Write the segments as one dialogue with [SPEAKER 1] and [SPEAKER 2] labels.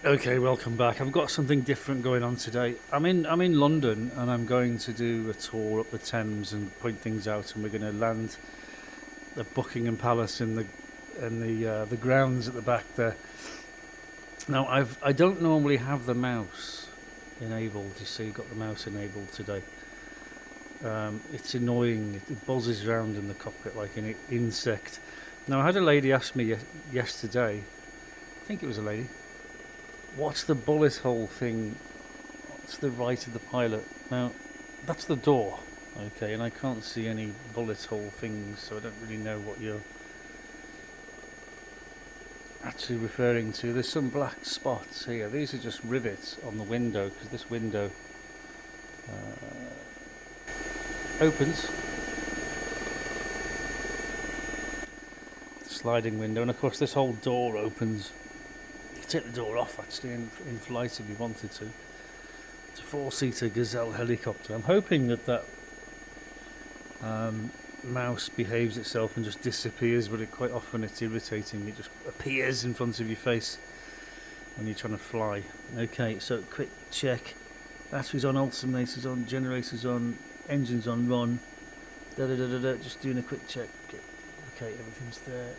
[SPEAKER 1] Okay, welcome back. I've got something different going on today. I'm in London and I'm going to do a tour up the Thames and point things out. And we're going to land at Buckingham Palace in the grounds at the back there. Now I don't normally have the mouse enabled. You see, got the mouse enabled today. It's annoying. It buzzes around in the cockpit like an insect. Now I had a lady ask me yesterday. I think it was a lady. What's the bullet hole thing to the right of the pilot? Now, that's the door, okay, and I can't see any bullet hole things, so I don't really know what you're actually referring to. There's some black spots here. These are just rivets on the window, because this window opens. Sliding window, and of course this whole door opens. Take the door off actually in flight if you wanted to. It's a 4-seater Gazelle helicopter. I'm hoping that mouse behaves itself and just disappears, but quite often it's irritating. It just appears in front of your face when you're trying to fly. Okay, so quick check. Batteries on, alternators on, generators on, engines on, run. Just doing a quick check. Okay, everything's there.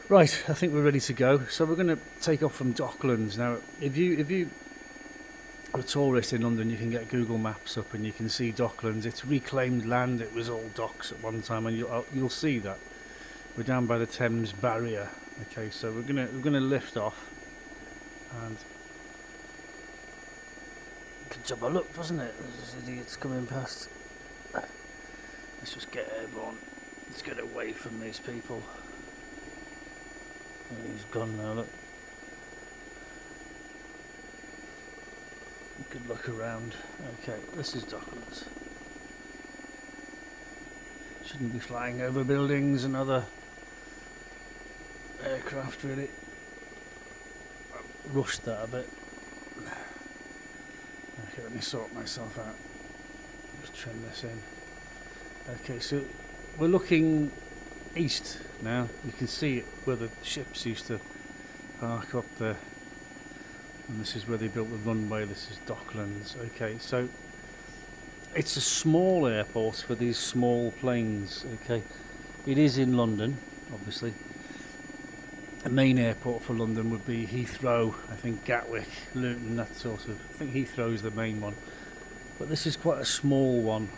[SPEAKER 1] Right, I think we're ready to go. So we're going to take off from Docklands. Now, if you are a tourist in London, you can get Google Maps up and you can see Docklands. It's reclaimed land. It was all docks at one time, and you'll see that. We're down by the Thames barrier. Okay, so we're gonna lift off, and good job I looked, wasn't it? There's idiots coming past. Let's just get airborne. Let's get away from these people. He's gone now, look. Good look around. Okay, this is Docklands. Shouldn't be flying over buildings and other aircraft, really. I rushed that a bit. Okay, let me sort myself out. Just trim this in. Okay, so we're looking east now. You can see it where the ships used to park up there, and this is where they built the runway. This is Docklands. Okay, so it's a small airport for these small planes. Okay, it is in London, obviously. The main airport for London would be Heathrow, I think Gatwick, Luton, that sort of. I think Heathrow is the main one, but this is quite a small one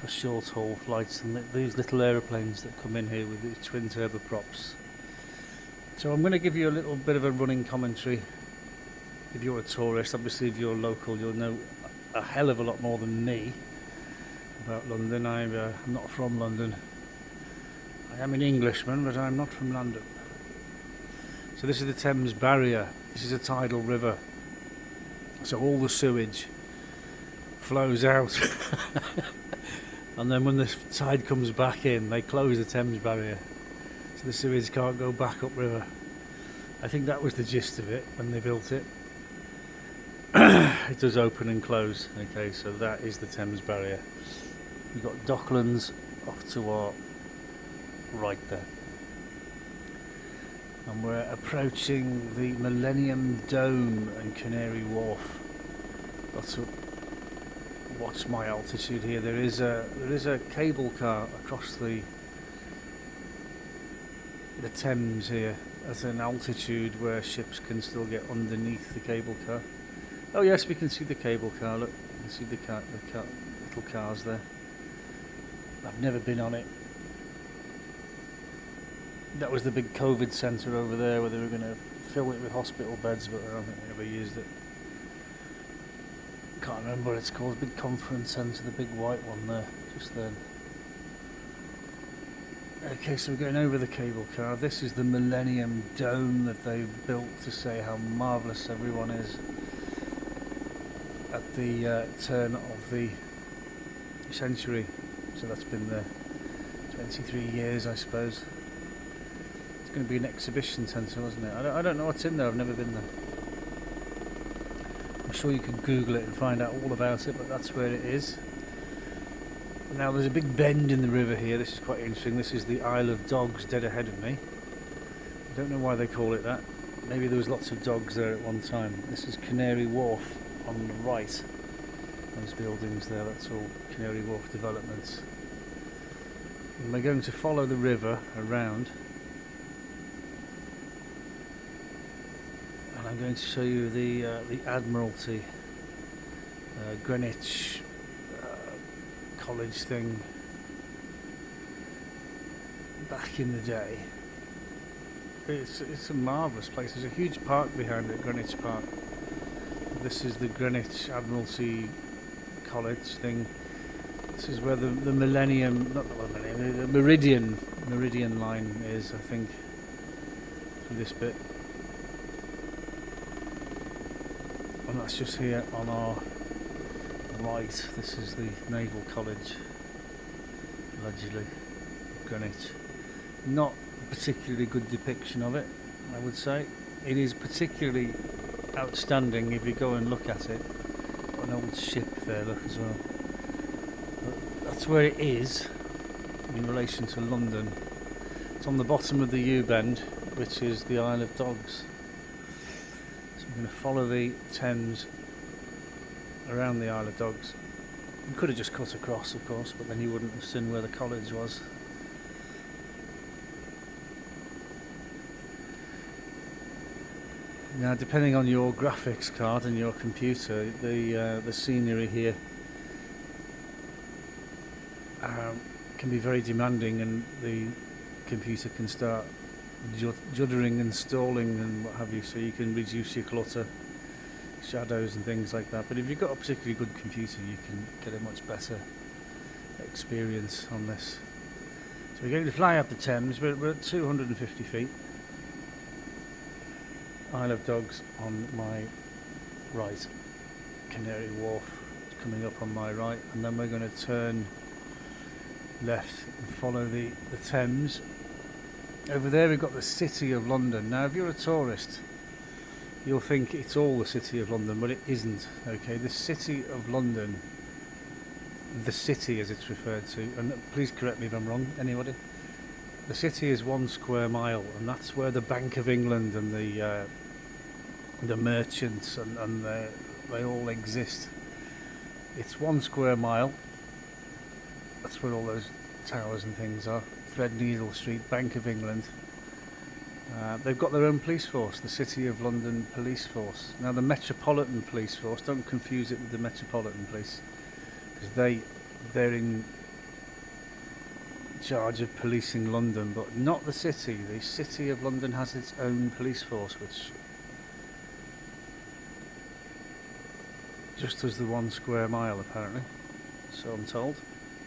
[SPEAKER 1] for short haul flights, and these little aeroplanes that come in here with these twin turboprops. So I'm going to give you a little bit of a running commentary. If you're a tourist, obviously if you're local, you'll know a hell of a lot more than me about London. I'm not from London. I am an Englishman, but I'm not from London. So this is the Thames barrier. This is a tidal river, so all the sewage flows out. And then when the tide comes back in, they close the Thames barrier, so the sewage can't go back upriver. I think that was the gist of it when they built it. It does open and close. Okay, so that is the Thames barrier. We've got Docklands off to our right there. And we're approaching the Millennium Dome and Canary Wharf. What's my altitude here? There is a cable car across the Thames here at an altitude where ships can still get underneath the cable car. Oh yes, we can see the cable car. Look, you can see the little cars there. I've never been on it. That was the big COVID centre over there where they were going to fill it with hospital beds, but I don't think they ever used it. Can't remember what it's called. Big conference centre, the big white one there, just then. Okay, so we're going over the cable car. This is the Millennium Dome that they built to say how marvellous everyone is at the turn of the century. So that's been there 23 years, I suppose. It's going to be an exhibition centre, wasn't it? I don't know what's in there. I've never been there. I'm sure you can Google it and find out all about it, but that's where it is. Now there's a big bend in the river here. This is quite interesting. This is the Isle of Dogs dead ahead of me. I don't know why they call it that. maybe there was lots of dogs there at one time. This is Canary Wharf on the right. Those buildings there, that's all Canary Wharf developments. And we're going to follow the river around, and I'm going to show you the Admiralty Greenwich college thing back in the day. It's a marvellous place. There's a huge park behind it, Greenwich Park. This is the Greenwich Admiralty College thing. This is where the Millennium, not the Millennium, the Meridian line is, I think, for this bit. And that's just here on our right. This is the Naval College, allegedly, Greenwich. Not a particularly good depiction of it, I would say. It is particularly outstanding if you go and look at it. Got an old ship there, look as well. But that's where it is in relation to London. It's on the bottom of the U-bend, which is the Isle of Dogs. So we're going to follow the Thames around the Isle of Dogs. You could have just cut across, of course, but then you wouldn't have seen where the college was. Now, depending on your graphics card and your computer, the scenery here can be very demanding, and the computer can start juddering and stalling and what have you, so you can reduce your clutter, shadows and things like that. But if you've got a particularly good computer, you can get a much better experience on this. So we're going to fly up the Thames. We're at 250 feet. Isle of Dogs on my right, Canary Wharf coming up on my right, and then we're going to turn left and follow the Thames. Over there we've got the City of London. Now if you're a tourist, you'll think it's all the City of London, but it isn't. Okay, the City of London, the city as it's referred to, and please correct me if I'm wrong, anybody? The city is 1 square mile, and that's where the Bank of England and the merchants and they all exist. It's 1 square mile. That's where all those towers and things are. Threadneedle Street, Bank of England. They've got their own police force, the City of London Police Force. Now the Metropolitan Police Force, don't confuse it with the Metropolitan Police, because they're in charge of policing London, but not the city. The City of London has its own police force, which just does the 1 square mile apparently, so I'm told.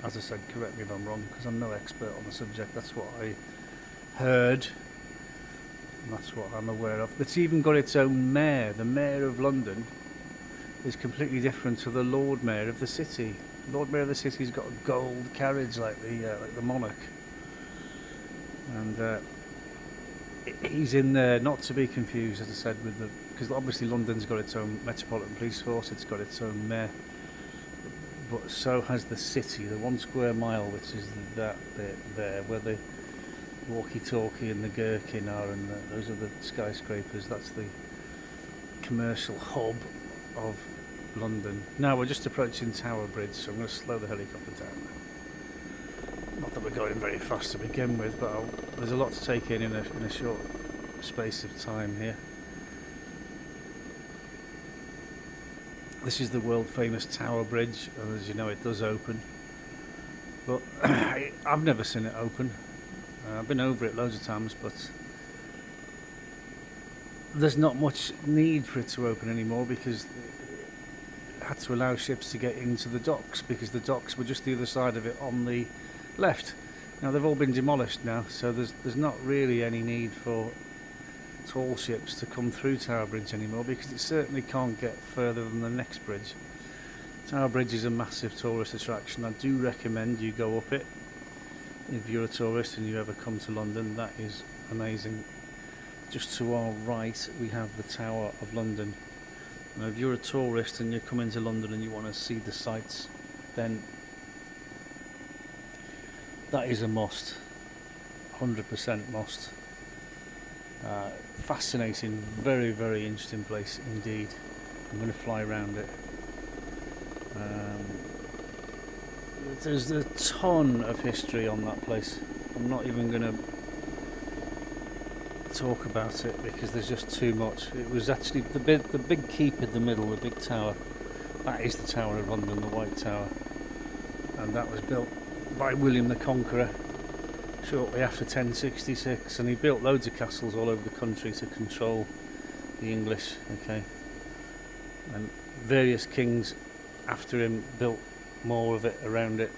[SPEAKER 1] As I said, correct me if I'm wrong, because I'm no expert on the subject. That's what I heard, and that's what I'm aware of. It's even got its own mayor. The Mayor of London is completely different to the Lord Mayor of the city. Lord Mayor of the city's got a gold carriage like the monarch, and he's in there, not to be confused, as I said, with because obviously London's got its own Metropolitan Police Force, it's got its own mayor, but so has the city, the 1 square mile, which is that bit there where the walkie-talkie and the gherkin are, and those are the skyscrapers. That's the commercial hub of London. Now we're just approaching Tower Bridge, so I'm going to slow the helicopter down now. Not that we're going very fast to begin with, but there's a lot to take in a short space of time here. This is the world famous Tower Bridge, and as you know it does open, but I've never seen it open. I've been over it loads of times, but there's not much need for it to open anymore, because it had to allow ships to get into the docks, because the docks were just the other side of it on the left. Now they've all been demolished now, so there's not really any need for tall ships to come through Tower Bridge anymore, because it certainly can't get further than the next bridge. Tower Bridge is a massive tourist attraction. I do recommend you go up it if you're a tourist and you ever come to London. That is amazing. Just to our right we have the Tower of London. Now if you're a tourist and you're coming to London and you want to see the sights, then that is a must, 100% must. Fascinating, very, very interesting place indeed. I'm going to fly around it. There's a ton of history on that place. I'm not even going to talk about it because there's just too much. It was actually the big keep in the middle, the big tower. That is the Tower of London, the White Tower, and that was built by William the Conqueror shortly after 1066, and he built loads of castles all over the country to control the English. Okay, and various kings after him built more of it around it.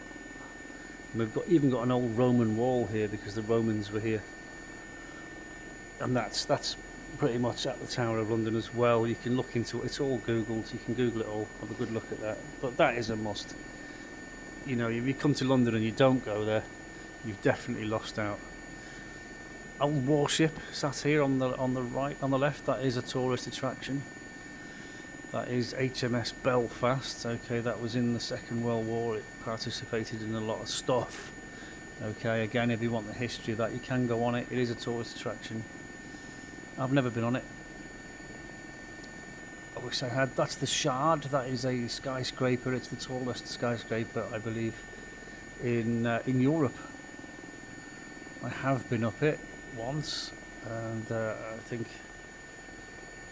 [SPEAKER 1] And we've even got an old Roman wall here because the Romans were here, and that's pretty much at the Tower of London as well. You can look into it, it's all googled, you can google it all, have a good look at that. But that is a must. You know, if you come to London and you don't go there, you've definitely lost out. Old warship sat here on the right, on the left, that is a tourist attraction. That is HMS Belfast. Okay, that was in the Second World War. It participated in a lot of stuff. Okay, again, if you want the history of that, you can go on it. It is a tourist attraction. I've never been on it. I wish I had. That's the Shard. That is a skyscraper. It's the tallest skyscraper, I believe, in Europe. I have been up it once, and I think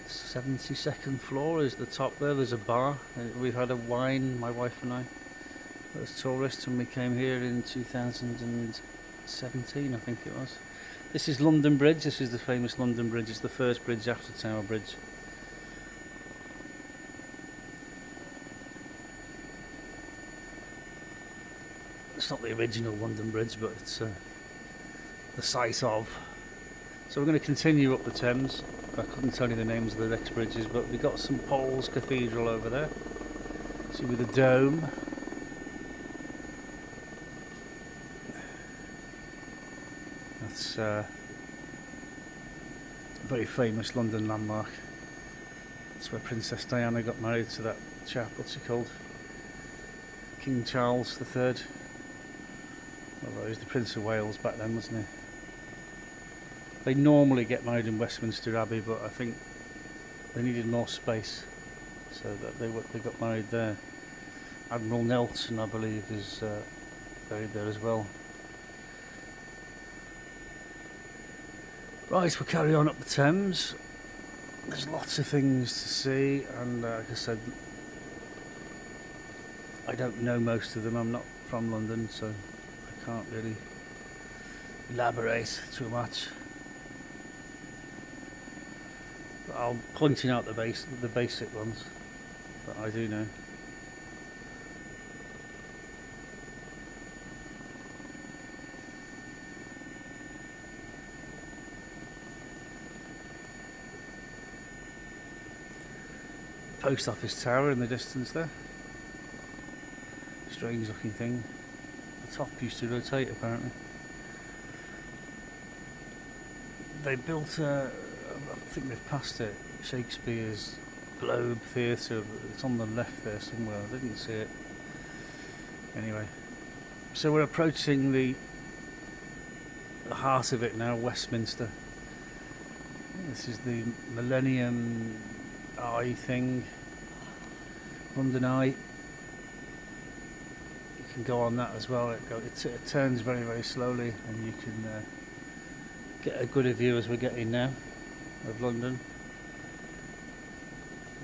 [SPEAKER 1] 72nd floor is the top there. There's a bar. We've had a wine, my wife and I, as tourists, when we came here in 2017, I think it was. This is London Bridge. This is the famous London Bridge. It's the first bridge after Tower Bridge. It's not the original London Bridge, but it's the site of. So we're going to continue up the Thames. I couldn't tell you the names of the next bridges, but we've got St Paul's Cathedral over there. See, with the dome. That's a very famous London landmark. That's where Princess Diana got married to that chap, what's he called? King Charles III. Although he was the Prince of Wales back then, wasn't he? They normally get married in Westminster Abbey, but I think they needed more space, so that they got married there. Admiral Nelson, I believe, is buried there as well. Right, we'll carry on up the Thames. There's lots of things to see, and like I said, I don't know most of them. I'm not from London, so I can't really elaborate too much. But I'll pointing out the basic ones that I do know. Post office tower in the distance there. Strange looking thing. The top used to rotate apparently. They built I think they've passed it, Shakespeare's Globe Theatre. It's on the left there somewhere. I didn't see it. Anyway, so we're approaching the heart of it now, Westminster. This is the Millennium Eye thing, London Eye. You can go on that as well. It turns very, very slowly, and you can get a good view as we're getting now of London.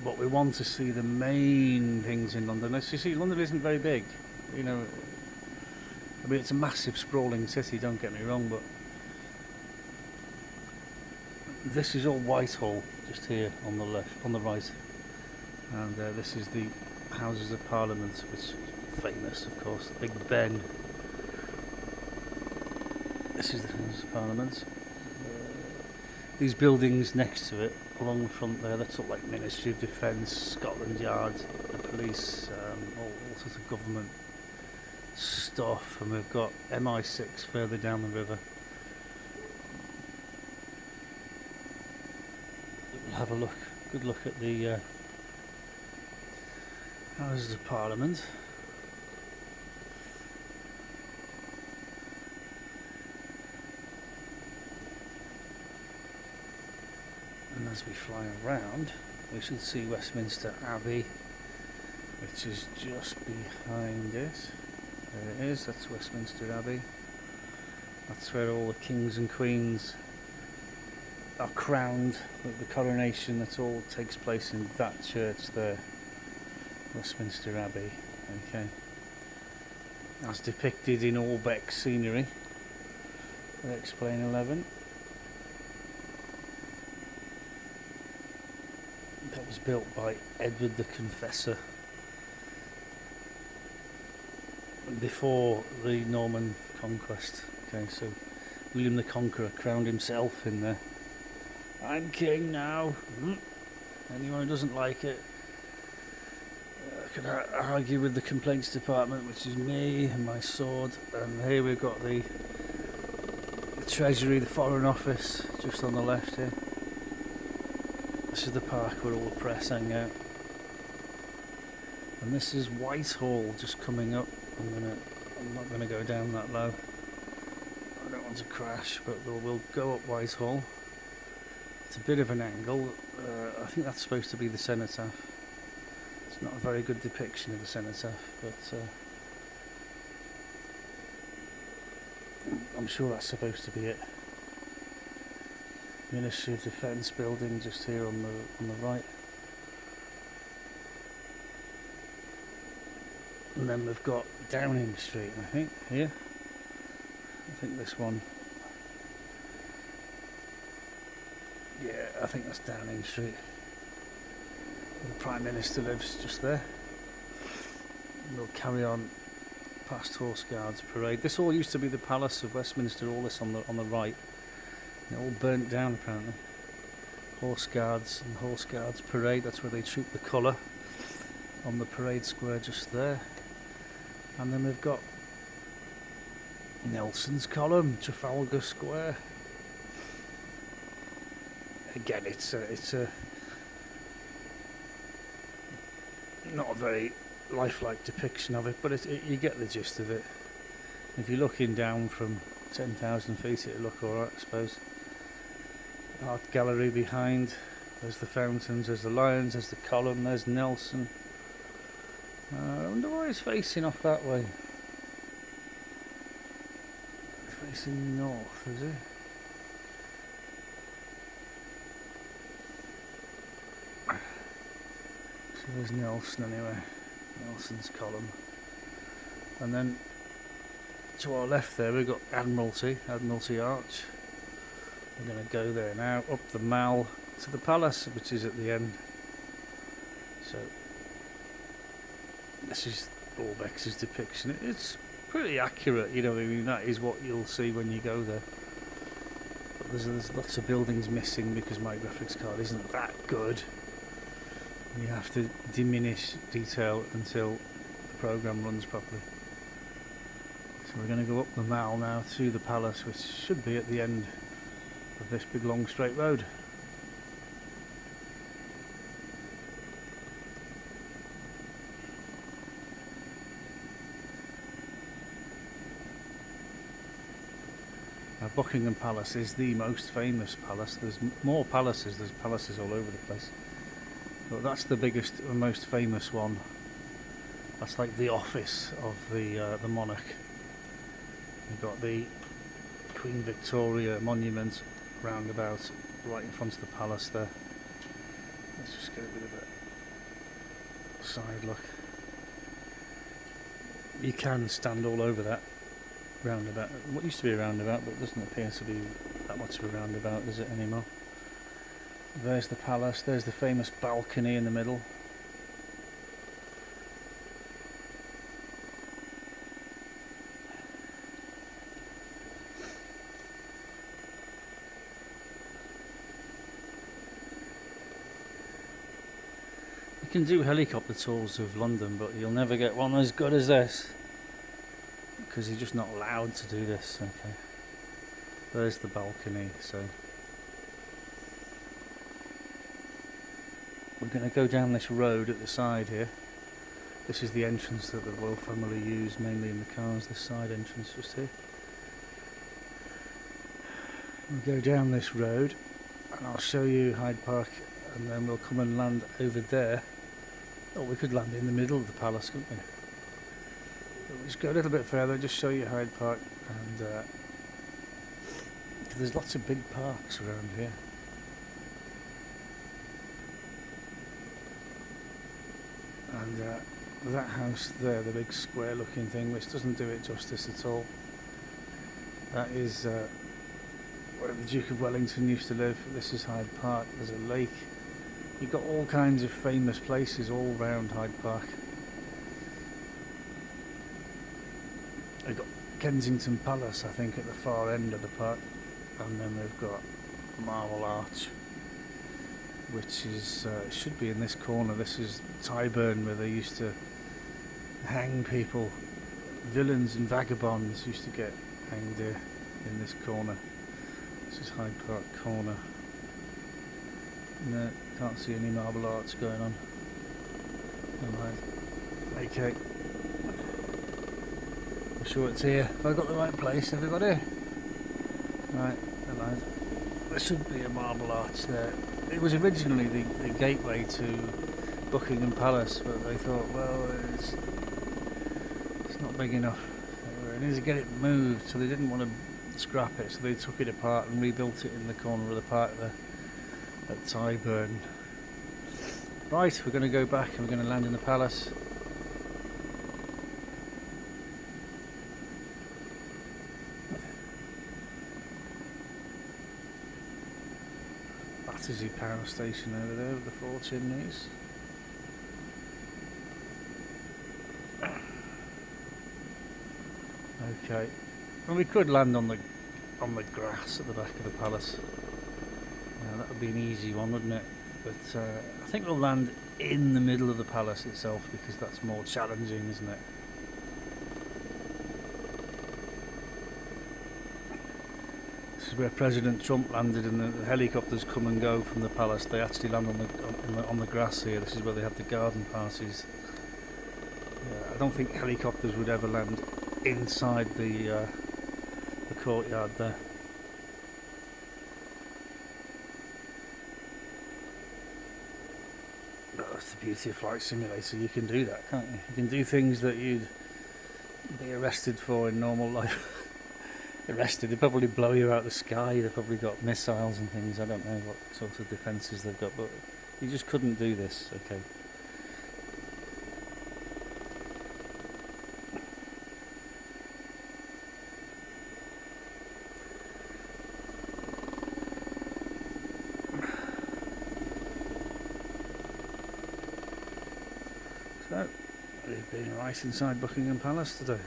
[SPEAKER 1] But we want to see the main things in London. As you see, London isn't very big. You know, I mean, it's a massive, sprawling city. Don't get me wrong, but this is all Whitehall, just here on the left, on the right, and this is the Houses of Parliament, which is famous, of course, Big Ben. This is the Houses of Parliament. These buildings next to it, along the front there, that's all like Ministry of Defence, Scotland Yard, the police, all sorts of government stuff, and we've got MI6 further down the river. Have a look, good look at the Houses of Parliament. as we fly around, we should see Westminster Abbey, which is just behind it. There it is, that's Westminster Abbey. That's where all the kings and queens are crowned, the coronation, that all takes place in that church there, Westminster Abbey. Okay, as depicted in Orbeck scenery. I'll explain 11. That was built by Edward the Confessor before the Norman conquest. Okay, so William the Conqueror crowned himself in there. I'm king now. Anyone who doesn't like it can argue with the complaints department, which is me and my sword. And here we've got the Treasury, the Foreign Office, just on the left here. This is the park where all the press hang out. And this is Whitehall just coming up. I'm not gonna go down that low. I don't want to crash, but we'll go up Whitehall. It's a bit of an angle. I think that's supposed to be the cenotaph. It's not a very good depiction of the cenotaph, but I'm sure that's supposed to be it. Ministry of Defence building just here on the right. And then we've got Downing Street, I think, here. I think this one. Yeah, I think that's Downing Street. The Prime Minister lives just there. And we'll carry on past Horse Guards Parade. This all used to be the Palace of Westminster, all this on the right. And it all burnt down apparently. Horse Guards and Horse Guards Parade, that's where they troop the colour on the parade square just there. And then we've got Nelson's Column, Trafalgar Square. Again, it's a not a very lifelike depiction of it, but you get the gist of it. If you're looking down from 10,000 feet, it'll look alright, I suppose. Art gallery behind. There's the fountains, there's the lions, there's the column, there's Nelson. I wonder why he's facing off that way. He's facing north, is he? So there's Nelson anyway. Nelson's Column. And then to our left there we've got Admiralty Arch. We're going to go there now, up the Mall to the Palace, which is at the end. So this is Orbex's depiction. It's pretty accurate, you know. I mean, that is what you'll see when you go there. But there's lots of buildings missing because my graphics card isn't that good. You have to diminish detail until the program runs properly. So we're going to go up the Mall now to the Palace, which should be at the end of this big long straight road. Now, Buckingham Palace is the most famous palace. There's more palaces, there's palaces all over the place. But that's the biggest and most famous one. That's like the office of the monarch. You've got the Queen Victoria monument roundabout right in front of the palace there. Let's just get a bit of a side look. You can stand all over that roundabout. What used to be a roundabout, but it doesn't appear to be that much of a roundabout, does it, anymore? There's the palace, there's the famous balcony in the middle. You can do helicopter tours of London, but you'll never get one as good as this, because you're just not allowed to do this. Okay, there's the balcony. So we're going to go down this road at the side here. This is the entrance that the royal family use mainly in the cars, this side entrance just here. We go down this road, and and I'll show you Hyde Park, and then we'll come and land over there. Oh, we could land in the middle of the palace, couldn't we? But we'll just go a little bit further, just show you Hyde Park, and there's lots of big parks around here. And that house there, the big square looking thing, which doesn't do it justice at all, that is where the Duke of Wellington used to live. This is Hyde Park. There's a lake. You've got all kinds of famous places all round Hyde Park. They've got Kensington Palace, I think, at the far end of the park, and then they've got Marble Arch, which is should be in this corner. This is Tyburn, where they used to hang people. Villains and vagabonds used to get hanged here in this corner. This is Hyde Park corner. No, can't see any Marble Arch going on. Never mind. Okay. I'm sure it's here. Have I got the right place, everybody? Right, never mind. There should be a Marble Arch there. It was originally the gateway to Buckingham Palace, but they thought, well, it's not big enough. They needed to get it moved, so they didn't want to scrap it, so they took it apart and rebuilt it in the corner of the park there at Tyburn. Right, we're going to go back and we're going to land in the palace. Battersea Power Station over there with the 4 chimneys. Okay, well, we could land on the grass at the back of the palace. That would be an easy one, wouldn't it? But I think we'll land in the middle of the palace itself, because that's more challenging, isn't it? This is where President Trump landed, and the helicopters come and go from the palace. They actually land on the grass here. This is where they have the garden parties. I don't think helicopters would ever land inside the courtyard there. That's the beauty of Flight Simulator. You can do that, can't you? You can do things that you'd be arrested for in normal life. Arrested, they probably blow you out of the sky. They've probably got missiles and things. I don't know what sort of defences they've got, but you just couldn't do this, okay? So, we've been right inside Buckingham Palace today.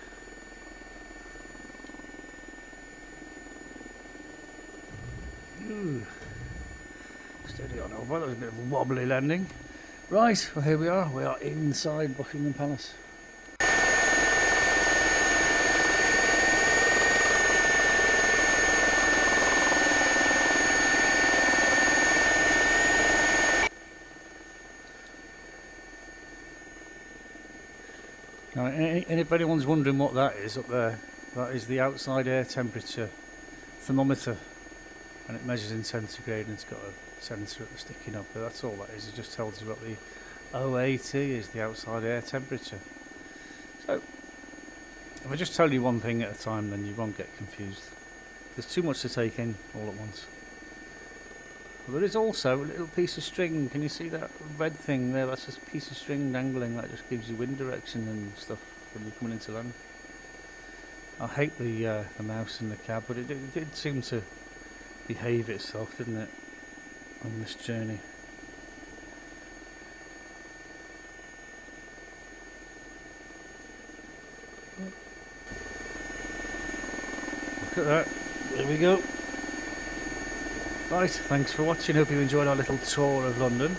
[SPEAKER 1] Steady on over, that was a bit of a wobbly landing. Right, well here we are inside Buckingham Palace. Now, and if anyone's wondering what that is up there, that is the outside air temperature thermometer, and it measures in centigrade, and it's got a sensor sticking up there. That's all that is. It just tells you what the OAT is, the outside air temperature. So if I just tell you one thing at a time, then you won't get confused. There's too much to take in all at once. But there is also a little piece of string. Can you see that red thing there? That's just a piece of string dangling. That just gives you wind direction and stuff when you're coming into land. I hate the mouse in the cab, but it did seem to behave itself, didn't it, on this journey? Look at that. There we go. Right, thanks for watching. Hope you enjoyed our little tour of London.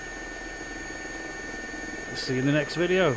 [SPEAKER 1] See you in the next video.